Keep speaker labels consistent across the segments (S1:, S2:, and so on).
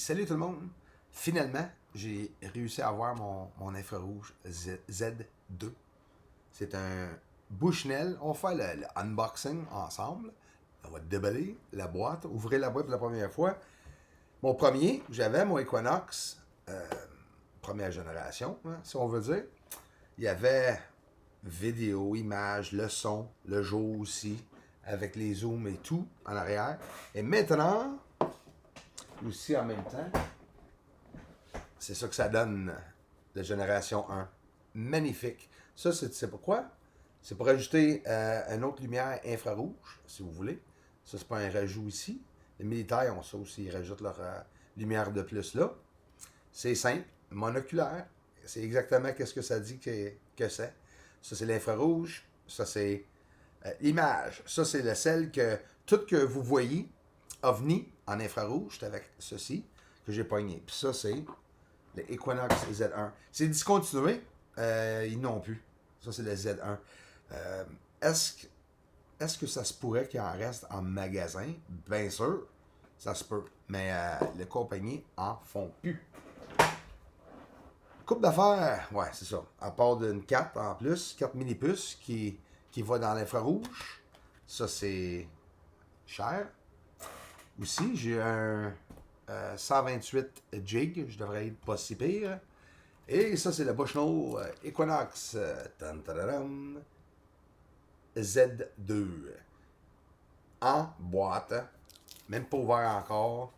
S1: salut tout le monde! Finalement, j'ai réussi à avoir mon infrarouge Z2. C'est un Bushnell. On va faire le unboxing ensemble. On va déballer la boîte, ouvrir la boîte pour la première fois. Mon premier, j'avais mon Equinox, première génération, hein, si on veut dire. Il y avait vidéo, images, le son, le jour aussi, avec les zooms et tout en arrière. Et maintenant, aussi en même temps, c'est ça que ça donne, la génération 1. Magnifique. Ça, c'est pourquoi? C'est pour ajouter une autre lumière infrarouge, si vous voulez. Ça, c'est pas un rajout ici. Les militaires ont ça aussi, ils rajoutent leur lumière de plus là. C'est simple, monoculaire. C'est exactement ce que ça dit que c'est. Ça, c'est l'infrarouge. Ça, c'est l'image. Ça, c'est celle que tout que vous voyez, OVNI en infrarouge, c'est avec ceci que j'ai pogné. Puis ça, c'est le Equinox Z1. C'est discontinué. Ils n'ont plus. Ça, c'est le Z1. Est-ce que ça se pourrait qu'il en reste en magasin? Bien sûr, ça se peut. Mais les compagnies en font plus. Coupe d'affaires, ouais, c'est ça. À part d'une carte en plus, carte mini-puce qui va dans l'infrarouge. Ça, c'est cher. Aussi, j'ai un 128 gigs, je devrais être pas si pire. Et ça, c'est le Bushnell Equinox Z2 en boîte, même pas ouvert encore.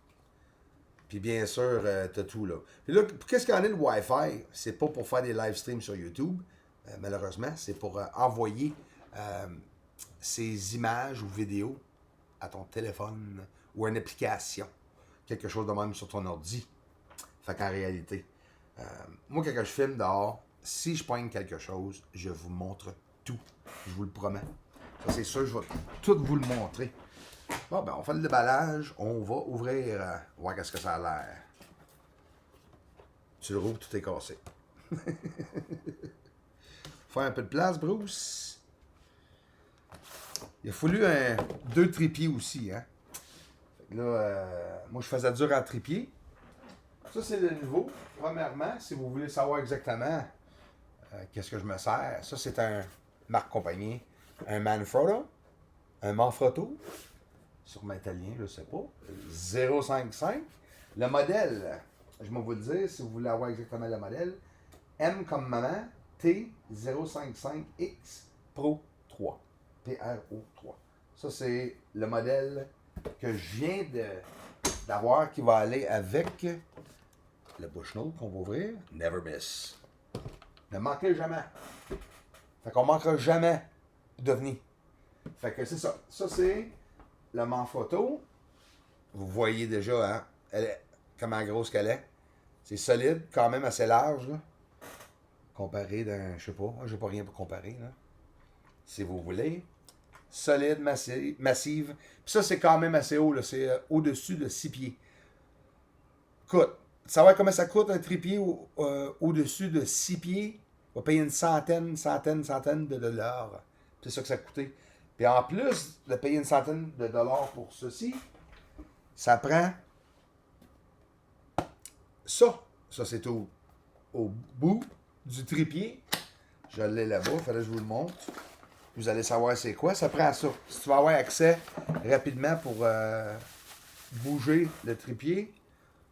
S1: Puis bien sûr, t'as tout là. Puis là, qu'est-ce qu'il y en a le Wi-Fi? C'est pas pour faire des live streams sur YouTube, malheureusement. C'est pour envoyer ces images ou vidéos à ton téléphone ou une application. Quelque chose de même sur ton ordi. Fait qu'en réalité, moi, quand je filme dehors, si je pogne quelque chose, je vous montre tout. Je vous le promets. Ça, c'est sûr, je vais tout vous le montrer. Bon, ben, on fait le déballage. On va ouvrir, voir qu'est-ce que ça a l'air. Tu le rouvres, tout est cassé. Faire un peu de place, Bruce. Il a fallu deux trépieds aussi, hein. Fait que là, moi, je faisais dur en trépied. Ça, c'est le nouveau. Premièrement, si vous voulez savoir exactement qu'est-ce que je me sers, ça, c'est un marque compagnie, un Manfrotto, un Manfrotto, sûrement italien, je ne sais pas, 055. Le modèle, je vais vous le dire, si vous voulez avoir exactement le modèle, M comme maman, T055X Pro 3, PRO 3. Ça, c'est le modèle que je viens d'avoir qui va aller avec le Bushnell qu'on va ouvrir. Never miss. Ne manquez jamais. Fait qu'on manquera jamais d'OVNI. Fait que c'est ça. Ça, c'est le Manfrotto. Vous voyez déjà, hein, comment grosse qu'elle est. C'est solide, quand même assez large, là. Comparé d'un, je sais pas, j'ai pas rien pour comparer, là. Si vous voulez. Solide, massive. Puis ça, c'est quand même assez haut, là. C'est au-dessus de 6 pieds. Écoute, savoir comment ça coûte un trépied au-dessus de 6 pieds, on va payer une centaine de dollars. C'est ça que ça a coûté. Puis en plus de payer une centaine de dollars pour ceci, ça prend ça. Ça, c'est au bout du trépied. Je l'ai là-bas, fallait que je vous le montre. Vous allez savoir c'est quoi. Ça prend ça. Si tu vas avoir accès rapidement pour bouger le trépied,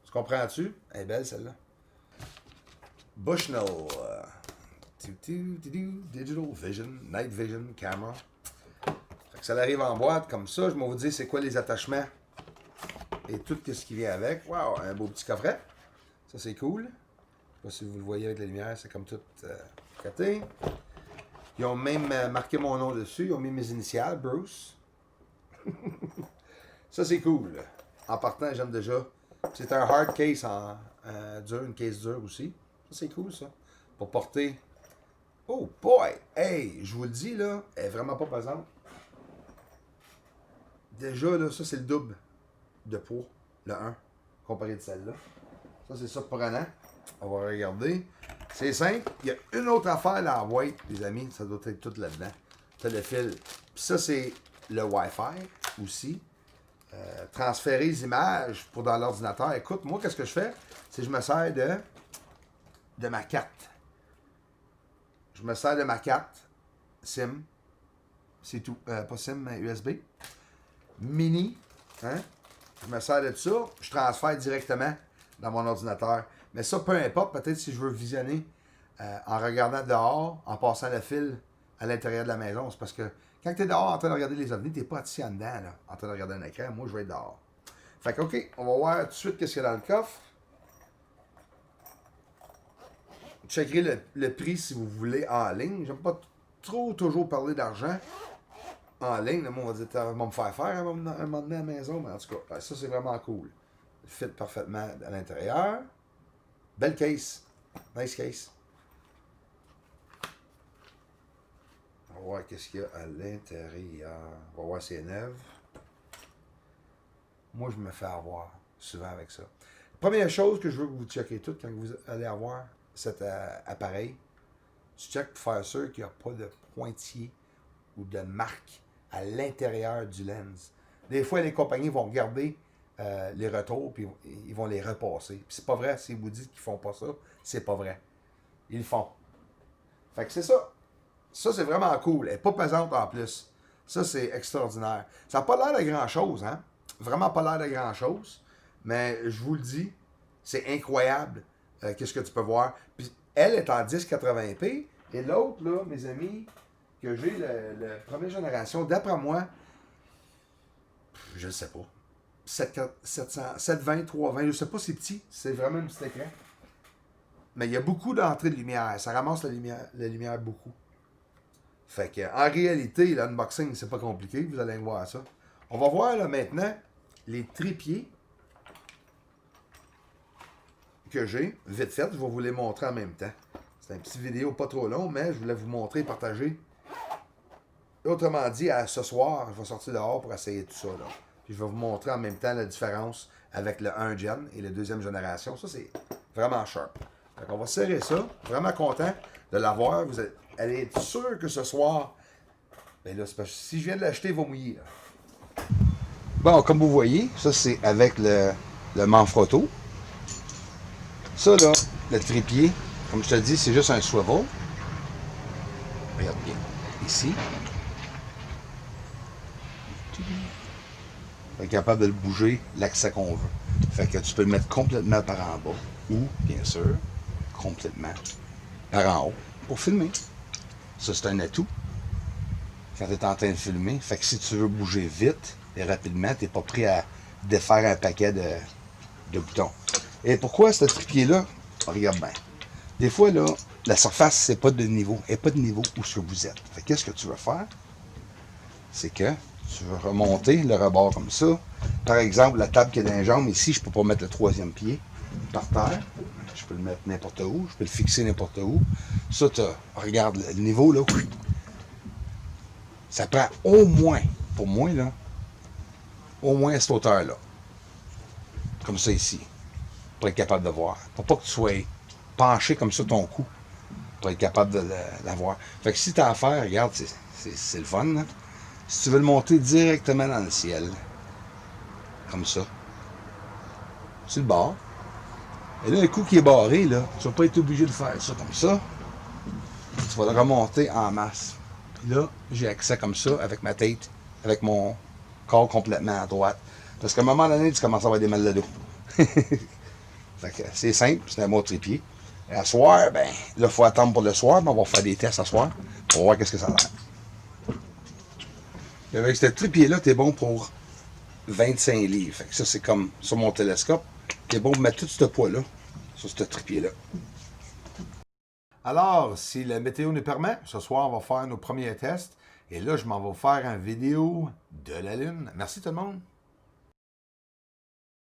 S1: tu comprends-tu? Elle est belle celle-là. Bushnell. Digital Vision, Night Vision, Camera. Fait que ça arrive en boîte comme ça. Je vais vous dire c'est quoi les attachements et tout ce qui vient avec. Wow, un beau petit coffret. Ça, c'est cool. Je sais pas si vous le voyez avec la lumière, c'est comme tout côté. Ils ont même marqué mon nom dessus. Ils ont mis mes initiales, Bruce. Ça, c'est cool. En partant, j'aime déjà. C'est un hard case en dur, une case dure aussi. Ça, c'est cool, ça. Pour porter. Oh boy! Hey, je vous le dis, là, elle est vraiment pas pesante. Déjà, là, ça, c'est le double de poids, le 1, comparé de celle-là. Ça, c'est ça pour un an. On va regarder. C'est simple. Il y a une autre affaire là en white, les amis. Ça doit être tout là-dedans. T'as le fil. Puis ça, c'est le Wi-Fi aussi. transférer les images pour dans l'ordinateur. Écoute, moi, qu'est-ce que je fais? C'est que je me sers de ma carte. Je me sers de ma carte SIM. C'est tout. Pas SIM, mais USB. Mini. Hein? Je me sers de ça. Je transfère directement dans mon ordinateur. Mais ça, peu importe. Peut-être si je veux visionner en regardant dehors, en passant le fil à l'intérieur de la maison. C'est parce que quand tu es dehors en train de regarder les ovnis, tu n'es pas assis en dedans, là, en train de regarder un écran. Moi, je vais être dehors. Fait que, OK, on va voir tout de suite qu'est-ce qu'il y a dans le coffre. Checkerez le prix si vous voulez en ligne. J'aime pas trop toujours parler d'argent en ligne. Là, moi, on va dire, ça va me faire faire un moment donné à la maison. Mais en tout cas, ça, c'est vraiment cool. Il fit parfaitement à l'intérieur. Belle case. Nice case. On va voir qu'est-ce qu'il y a à l'intérieur. On va voir si c'est neuf. Moi, je me fais avoir souvent avec ça. Première chose que je veux que vous checkez tout quand vous allez avoir cet appareil, tu checkes pour faire sûr qu'il n'y a pas de pointillé ou de marque à l'intérieur du lens. Des fois, les compagnies vont regarder les retours puis ils vont les repasser. Puis c'est pas vrai, si vous dites qu'ils font pas ça, c'est pas vrai. Ils le font. Fait que c'est ça. Ça, c'est vraiment cool. Elle n'est pas pesante en plus. Ça, c'est extraordinaire. Ça n'a pas l'air de grand-chose, hein? Vraiment pas l'air de grand-chose. Mais je vous le dis, c'est incroyable qu'est-ce que tu peux voir. Puis elle est en 1080p. Et l'autre, là, mes amis, que j'ai, la première génération, d'après moi, je ne sais pas. 720, 320, je ne sais pas, c'est petit. C'est vraiment un petit écran. Mais il y a beaucoup d'entrées de lumière. Ça ramasse la lumière beaucoup. Fait que, en réalité, l'unboxing, c'est pas compliqué. Vous allez voir ça. On va voir là maintenant les trépieds que j'ai. Vite fait, je vais vous les montrer en même temps. C'est une petite vidéo pas trop long, mais je voulais vous montrer et partager. Autrement dit, ce soir, je vais sortir dehors pour essayer tout ça. Là. Puis je vais vous montrer en même temps la différence avec le 1 Gen et la deuxième génération. Ça, c'est vraiment sharp. Donc, on va serrer ça. Vraiment content de l'avoir. Vous allez être sûr que ce soir, ben là, c'est parce que si je viens de l'acheter, il va mouiller. Là. Bon, comme vous voyez, ça c'est avec le Manfrotto. Ça là, le trépied, comme je te dis, c'est juste un swivel. Regarde bien. Ici. On est capable de le bouger l'accès qu'on veut. Fait que tu peux le mettre complètement par en bas. Ou, bien sûr, complètement par en haut pour filmer. Ça, c'est un atout. Quand tu es en train de filmer. Fait que si tu veux bouger vite et rapidement, tu n'es pas prêt à défaire un paquet de boutons. Et pourquoi ce trépied-là? Regarde bien. Des fois, là, la surface, c'est pas de niveau. Elle n'est pas de niveau où ce que vous êtes. Fait que qu'est-ce que tu veux faire? C'est que tu veux remonter le rebord comme ça. Par exemple, la table qui est dans les jambes, ici, je ne peux pas mettre le troisième pied par terre. Je peux le mettre n'importe où. Je peux le fixer n'importe où. Ça, regarde le niveau, là. Ça prend au moins, pour moi, là, au moins à cette hauteur-là. Comme ça ici. Pour être capable de voir. Pour pas que tu sois penché comme ça ton cou. Pour être capable de la voir. Fait que si tu as affaire, regarde, c'est le fun, là. Si tu veux le monter directement dans le ciel, comme ça, sur le bord, et là, un coup qui est barré, là, tu vas pas être obligé de faire ça comme ça. Tu vas le remonter en masse. Puis là, j'ai accès comme ça, avec ma tête, avec mon corps complètement à droite. Parce qu'à un moment donné, tu commences à avoir des mal de dos. Fait que c'est simple, c'est un bon trépied. Et à soir, ben, là, il faut attendre pour le soir, mais on va faire des tests à soir pour voir qu'est-ce que ça a l'air. Et avec ce trépied-là, t'es bon pour 25 livres. Fait que ça, c'est comme sur mon télescope. T'es bon pour mettre tout ce poids-là sur ce trépied-là. Alors, si la météo nous permet, ce soir, on va faire nos premiers tests. Et là, je m'en vais faire une vidéo de la Lune. Merci tout le monde.